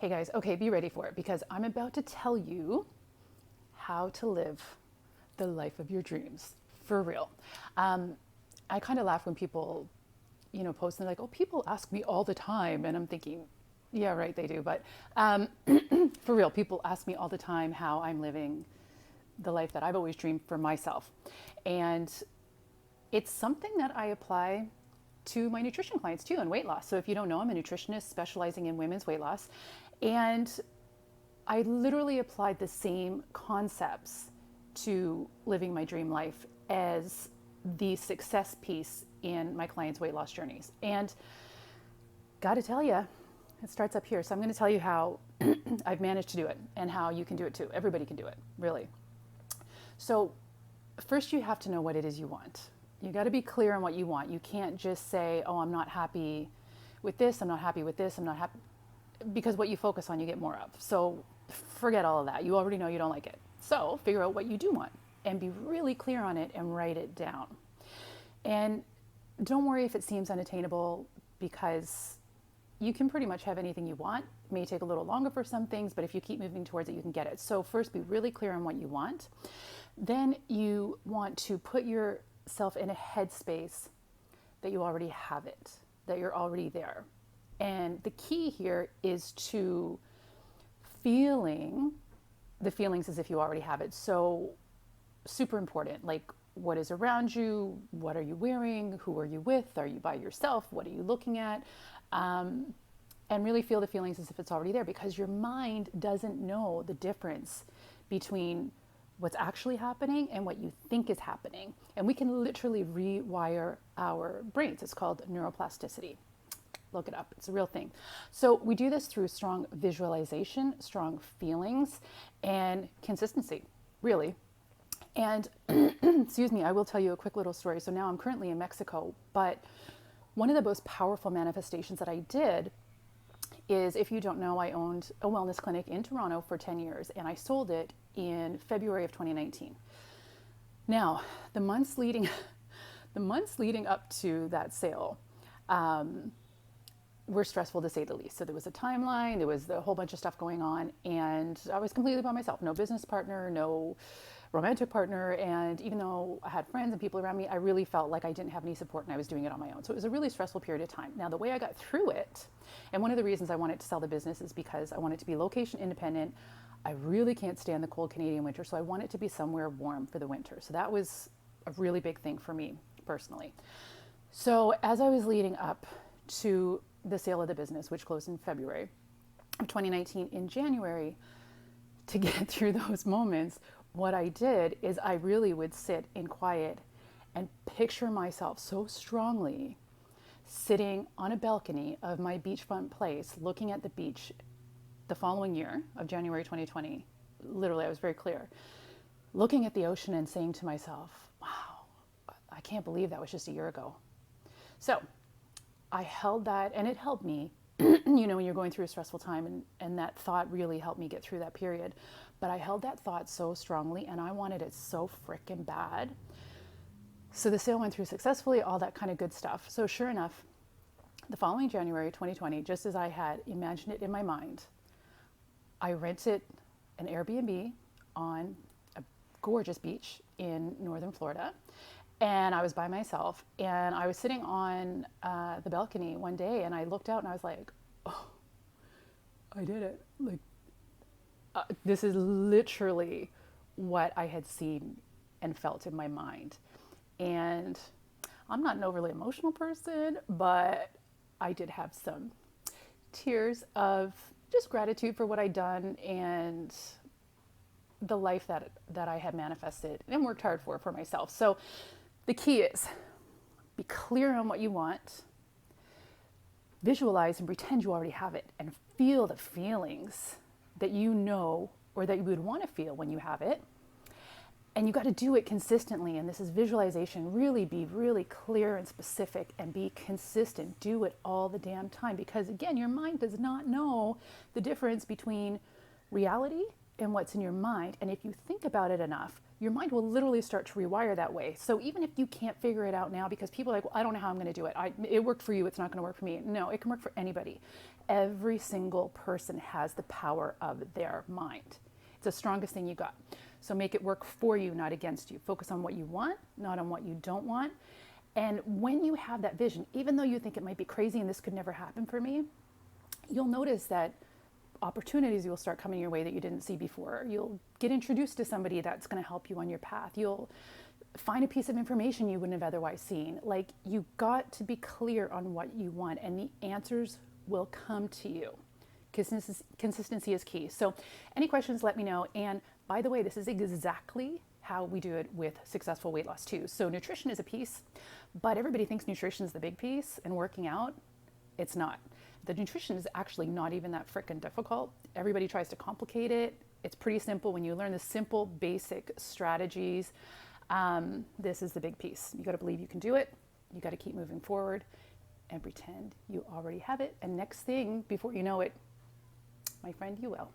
Hey guys, okay, be ready for it because I'm about to tell you how to live the life of your dreams for real. I kind of laugh when people, post and they're like, oh, people ask me all the time. And I'm thinking, yeah, right, they do. But for real, people ask me all the time how I'm living the life that I've always dreamed for myself. And it's something that I apply to my nutrition clients too and weight loss. So if you don't know, I'm a nutritionist specializing in women's weight loss. And I literally applied the same concepts to living my dream life as the success piece in my clients' weight loss journeys. And got to tell you, it starts up here. So I'm going to tell you how I've managed to do it and how you can do it too. Everybody can do it, really. So first you have to know what it is you want. You got to be clear on what you want. You can't just say, oh, I'm not happy with this, I'm not happy with this, I'm not happy, because what you focus on, you get more of. So forget all of that. You already know you don't like it. So figure out what you do want and be really clear on it and write it down. And don't worry if it seems unattainable because you can pretty much have anything you want. It may take a little longer for some things, but if you keep moving towards it, you can get it. So first, be really clear on what you want. Then you want to put yourself in a headspace that you already have it, that you're already there. And the key here is to feeling the feelings as if you already have it. So super important, like what is around you, what are you wearing, who are you with, are you by yourself, what are you looking at? And really feel the feelings as if it's already there because your mind doesn't know the difference between what's actually happening and what you think is happening. And we can literally rewire our brains. It's called neuroplasticity. Look it up. It's a real thing. So we do this through strong visualization, strong feelings, and consistency, really. And excuse me, I will tell you a quick little story. So now I'm currently in Mexico, but one of the most powerful manifestations that I did is, if you don't know, I owned a wellness clinic in Toronto for 10 years and I sold it in February of 2019. Now, the months leading up to that sale, were stressful to say the least. So there was a timeline, there was a whole bunch of stuff going on, and I was completely by myself. No business partner, no romantic partner, and even though I had friends and people around me, I really felt like I didn't have any support and I was doing it on my own. So it was a really stressful period of time. Now, the way I got through it, and one of the reasons I wanted to sell the business is because I want it to be location independent. I really can't stand the cold Canadian winter, so I want it to be somewhere warm for the winter. So that was a really big thing for me personally. So as I was leading up to the sale of the business, which closed in February of 2019, in January, to get through those moments, what I did is I really would sit in quiet and picture myself so strongly sitting on a balcony of my beachfront place, looking at the beach the following year of January 2020. Literally, I was very clear, looking at the ocean and saying to myself, wow, I can't believe that was just a year ago. So I held that, and it helped me, when you're going through a stressful time, and that thought really helped me get through that period. But I held that thought so strongly, and I wanted it so frickin' bad. So the sale went through successfully, all that kind of good stuff. So sure enough, the following January 2020, just as I had imagined it in my mind, I rented an Airbnb on a gorgeous beach in northern Florida. And I was by myself, and I was sitting on the balcony one day, and I looked out and I was like, oh, I did it. Like, this is literally what I had seen and felt in my mind. And I'm not an overly emotional person, but I did have some tears of just gratitude for what I'd done and the life that I had manifested and worked hard for myself. So the key is be clear on what you want, visualize and pretend you already have it, and feel the feelings that you know or that you would want to feel when you have it. And you got to do it consistently. And this is visualization. Really be really clear and specific and be consistent. Do it all the damn time. Because again, your mind does not know the difference between reality and what's in your mind. And if you think about it enough, your mind will literally start to rewire that way. So even if you can't figure it out now, because people are like, well, I don't know how I'm going to do it. It worked for you. It's not going to work for me. No, it can work for anybody. Every single person has the power of their mind. It's the strongest thing you got. So make it work for you, not against you. Focus on what you want, not on what you don't want. And when you have that vision, even though you think it might be crazy and this could never happen for me, you'll notice that opportunities will start coming your way that you didn't see before. You'll get introduced to somebody that's going to help you on your path. You'll find a piece of information you wouldn't have otherwise seen. Like, you got to be clear on what you want, and the answers will come to you. Consistency is key. So any questions, let me know. And by the way, this is exactly how we do it with successful weight loss too. So nutrition is a piece, but everybody thinks nutrition is the big piece, and working out, it's not. The nutrition is actually not even that freaking difficult. Everybody tries to complicate it. It's pretty simple when you learn the simple, basic strategies. This is the big piece. You got to believe you can do it. You got to keep moving forward and pretend you already have it. And next thing, before you know it, my friend, you will.